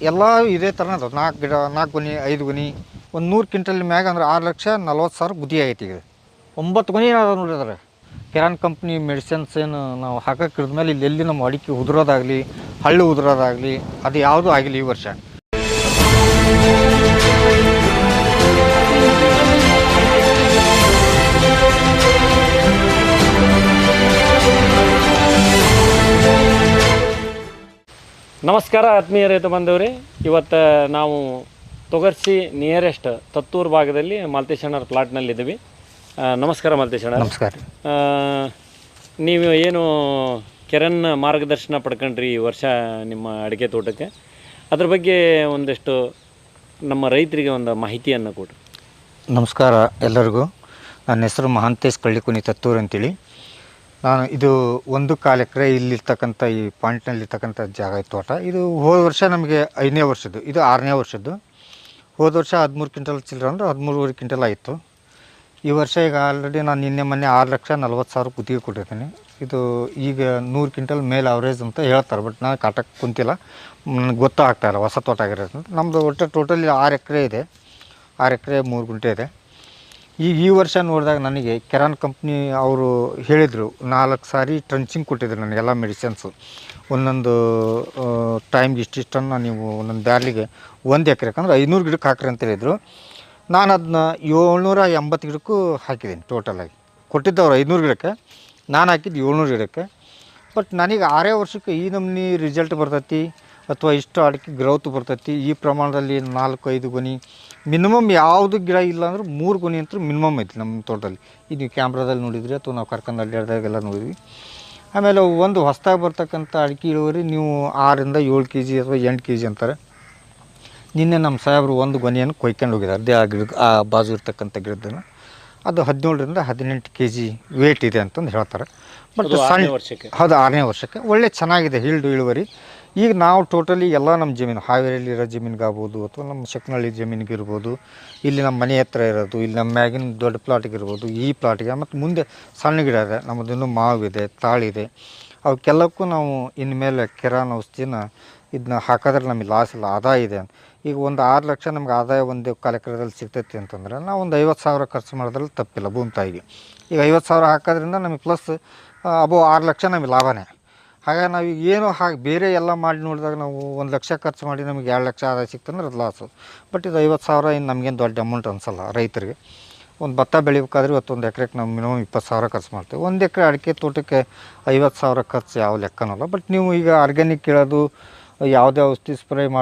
ಎಲ್ಲ ಇದೇ ಥರನೇ ಅದಾವೆ. 4 ಗಿಡ 4 ಗೊನೆ 5 ಗೊನೆ ಒಂದು 100 ಕ್ವಿಂಟಲ್ ಮ್ಯಾಗ ಅಂದ್ರೆ 6,40,000 ಗುದಿ ಆಗೈತಿ. ಈಗ 9 ಗೊನೆ ಅದಾವೆ ನೋಡ್ರಿ. ಅದ್ರ ಕೆರಾನ್ ಕಂಪ್ನಿ ಮೆಡಿಸಿನ್ಸ್ ಏನು ನಾವು ಹಾಕಕ್ಕೆ ಮೇಲೆ ಇಲ್ಲಿ ಎಲ್ಲಿ ನಮ್ಮ ಅಡಿಕೆ ಉದುರೋದಾಗಲಿ ಹಳ್ಳಿ ಉದುರೋದಾಗಲಿ ಅದು ಯಾವುದೂ ಆಗಿಲ್ಲ ಈ ವರ್ಷ. ನಮಸ್ಕಾರ ಆತ್ಮೀಯ ರೈತ ಬಂದವ್ರಿ. ಇವತ್ತು ನಾವು ತೊಗರ್ಸಿ ನಿಯರೆಸ್ಟ್ ತತ್ತೂರು ಭಾಗದಲ್ಲಿ ಮಾಲ್ತೇಶಣ್ಣರ ಪ್ಲಾಟ್ನಲ್ಲಿದ್ದೀವಿ. ನಮಸ್ಕಾರ ಮಾಲ್ತೇಶಣ್ಣ. ನಮಸ್ಕಾರ. ನೀವು ಏನು ಕೆರನ್ ಮಾರ್ಗದರ್ಶನ ಪಡ್ಕೊಂಡ್ರಿ ಈ ವರ್ಷ ನಿಮ್ಮ ಅಡಿಕೆ ತೋಟಕ್ಕೆ, ಅದ್ರ ಬಗ್ಗೆ ಒಂದಷ್ಟು ನಮ್ಮ ರೈತರಿಗೆ ಒಂದು ಮಾಹಿತಿಯನ್ನು ಕೊಡ್ರಿ. ನಮಸ್ಕಾರ ಎಲ್ಲರಿಗೂ. ನನ್ನ ಹೆಸರು ಮಹಾಂತೇಶ್ ಕಳ್ಳಿಕುನಿ ತತ್ತೂರು ಅಂತೇಳಿ. ನಾನು ಇದು 1.4 ಎಕರೆ ಇಲ್ಲಿರ್ತಕ್ಕಂಥ ಈ ಪಾಯಿಂಟ್ನಲ್ಲಿರ್ತಕ್ಕಂಥ ಜಾಗ ತೋಟ. ಇದು ಹೋದ ವರ್ಷ ನಮಗೆ 5ನೇ ವರ್ಷದ್ದು, ಇದು 6ನೇ ವರ್ಷದ್ದು. ಹೋದ ವರ್ಷ 13 ಕ್ವಿಂಟಲ್ ಚಿಲ್ಲರೆ ಅಂದ್ರೆ 13.5 ಕ್ವಿಂಟಲ್ ಆಯಿತು. ಈ ವರ್ಷ ಈಗ ಆಲ್ರೆಡಿ ನಾನು ಮೊನ್ನೆ 6,40,000 ಗುತ್ತಿಗೆ ಕೊಟ್ಟಿದ್ದೀನಿ. ಇದು ಈಗ 100 ಕ್ವಿಂಟಲ್ ಮೇಲೆ ಅವರೇಜ್ ಅಂತ ಹೇಳ್ತಾರೆ, ಬಟ್ ನಾನು ಕಾಟಕ್ಕೆ ಕುಂತಿಲ್ಲ, ನನಗೆ ಗೊತ್ತಾಗ್ತಾಯಿಲ್ಲ ಹೊಸ ತೋಟ ಆಗಿರೋದು. ನಮ್ಮದು ಒಟ್ಟು ಟೋಟಲಿ 6 ಎಕರೆ ಇದೆ, 6 ಎಕರೆ 3 ಗುಂಟೆ ಇದೆ. ಈ ವರ್ಷ ನೋಡಿದಾಗ ನನಗೆ ಕೆರಾನ್ ಕಂಪ್ನಿ ಅವರು ಹೇಳಿದರು 4 ಸಾರಿ ಟ್ರಂಚಿಂಗ್ ಕೊಟ್ಟಿದ್ರು ನನಗೆಲ್ಲ ಮೆಡಿಸಿನ್ಸು. ಒಂದೊಂದು ಟೈಮ್ಗೆ ಇಷ್ಟಿಷ್ಟನ್ನು ನೀವು ಒಂದೊಂದು ಬ್ಯಾರ್ಲಿಗೆ 1 ಎಕರೆಗೆ ಅಂದ್ರೆ 500 ಗಿಡಕ್ಕೆ ಹಾಕ್ರಿ ಅಂತ ಹೇಳಿದರು. ನಾನು ಅದನ್ನ 780 ಗಿಡಕ್ಕೂ ಹಾಕಿದ್ದೀನಿ. ಟೋಟಲಾಗಿ ಕೊಟ್ಟಿದ್ದವ್ರು 500 ಗಿಡಕ್ಕೆ, ನಾನು ಹಾಕಿದ್ದು 700 ಗಿಡಕ್ಕೆ. ಬಟ್ ನನಗೆ 6 ವರ್ಷಕ್ಕೆ ಈ ನಮೂನಿ ರಿಸಲ್ಟ್ ಬರ್ತೈತಿ ಅಥವಾ ಇಷ್ಟು ಅಡಿಕೆ ಗ್ರೌತ್ ಬರ್ತೈತಿ. ಈ ಪ್ರಮಾಣದಲ್ಲಿ 4-5 ಗೊನೆ ಮಿನಿಮಮ್ ಯಾವುದು ಗಿಡ ಇಲ್ಲ ಅಂದ್ರೆ 3 ಗೊನೆ ಅಂತೂ ಮಿನಿಮಮ್ ಐತಿ ನಮ್ಮ ತೋಟದಲ್ಲಿ. ಇದು ಕ್ಯಾಮ್ರಾದಲ್ಲಿ ನೋಡಿದ್ರಿ ಅಥವಾ ನಾವು ಕರ್ಕೊಂಡು ಅಡ್ಡಾಡ್ದಾಗೆಲ್ಲ ನೋಡಿದ್ವಿ. ಆಮೇಲೆ ಒಂದು ಹೊಸದಾಗಿ ಬರ್ತಕ್ಕಂಥ ಅಡಿಕೆ ಇಳುವರಿ ನೀವು 6-7 kg ಅಥವಾ 8 kg ಅಂತಾರೆ. ನಿನ್ನೆ ನಮ್ಮ ಸಾಹೇಬರು 1 ಗೊನೆಯನ್ನು ಕೊಯ್ಕೊಂಡು ಹೋಗಿದ್ದಾರೆ. ಅದೇ ಆ ಗಿಡಕ್ಕೆ ಆ ಬಾಜು ಇರ್ತಕ್ಕಂಥ ಗಿಡದನ್ನು ಅದು 17-18 kg ವೇಟ್ ಇದೆ ಅಂತಂದು ಹೇಳ್ತಾರೆ. ಬಟ್ ಸಣ್ಣ ವರ್ಷಕ್ಕೆ ಹೌದು 6ನೇ ವರ್ಷಕ್ಕೆ ಒಳ್ಳೆ ಚೆನ್ನಾಗಿದೆ ಇಳುವರಿ. ಈಗ ನಾವು ಟೋಟಲಿ ಎಲ್ಲ ನಮ್ಮ ಜಮೀನು ಹಾವೇರಿಯಲ್ಲಿರೋ ಜಮೀನಿಗಾಗ್ಬೋದು ಅಥವಾ ನಮ್ಮ ಶಕ್ನಹಳ್ಳಿ ಜಮೀನಿಗಿರ್ಬೋದು, ಇಲ್ಲಿ ನಮ್ಮ ಮನೆ ಹತ್ರ ಇರೋದು, ಇಲ್ಲಿ ನಮ್ಮ ಮ್ಯಾಗಿನ ದೊಡ್ಡ ಪ್ಲಾಟಿಗಿರ್ಬೋದು, ಈ ಪ್ಲಾಟಿಗೆ ಮತ್ತು ಮುಂದೆ ಸಣ್ಣ ಗಿಡ ಇದೆ, ನಮ್ಮದಿನ್ನೂ ಮಾವಿದೆ, ತಾಳಿದೆ. ಅವಕ್ಕೆಲ್ಲಕ್ಕೂ ನಾವು ಇನ್ಮೇಲೆ ಕೆರಾನ್ ಔಷಧಿನ ಇದನ್ನ ಹಾಕಿದ್ರೆ ನಮಗೆ ಲಾಸ್ ಇಲ್ಲ, ಆದಾಯ ಇದೆ. ಈಗ ಒಂದು 6 ಲಕ್ಷ ನಮ್ಗೆ ಆದಾಯ 1.4 ಎಕರೆದಲ್ಲಿ ಸಿಗ್ತೈತಿ ಅಂತಂದರೆ ನಾವು ಒಂದು 50,000 ಖರ್ಚು ಮಾಡೋದ್ರಲ್ಲಿ ತಪ್ಪಿಲ್ಲ ಭೂಮಿ ತಾಯಿಗೆ. ಈಗ 50,000 ಹಾಕೋದ್ರಿಂದ ನಮಗೆ ಪ್ಲಸ್ ಅಬೋ 6 ಲಕ್ಷ ನಮಗೆ ಲಾಭನೇ. ಹಾಗಾಗಿ ನಾವು ಈಗ ಏನು ಬೇರೆ ಎಲ್ಲ ಮಾಡಿ ನೋಡಿದಾಗ ನಾವು 1 ಲಕ್ಷ ಖರ್ಚು ಮಾಡಿ ನಮಗೆ 2 ಲಕ್ಷ ಆದಾಯ ಸಿಕ್ತಂದ್ರೆ ಅದು ಲಾಸು. ಬಟ್ ಇದು 50,000 ಇನ್ನು ನಮಗೇನು ದೊಡ್ಡ ಅಮೌಂಟ್ ಅನಿಸಲ್ಲ ರೈತರಿಗೆ. ಒಂದು ಭತ್ತ ಬೆಳಿಬೇಕಾದ್ರೆ ಇವತ್ತು 1 ಎಕರೆಗೆ ನಾವು ಮಿನಿಮಮ್ 20,000 ಖರ್ಚು ಮಾಡ್ತೀವಿ. 1 ಎಕರೆ ಅಡಿಕೆ ತೋಟಕ್ಕೆ 50,000 ಖರ್ಚು ಯಾವ ಲೆಕ್ಕನಲ್ಲ. ಬಟ್ ನೀವು ಈಗ ಆರ್ಗ್ಯಾನಿಕ್ ಕೇಳೋದು ಯಾವುದೇ ಔಷಧಿ ಸ್ಪ್ರೇ ಮಾಡಿ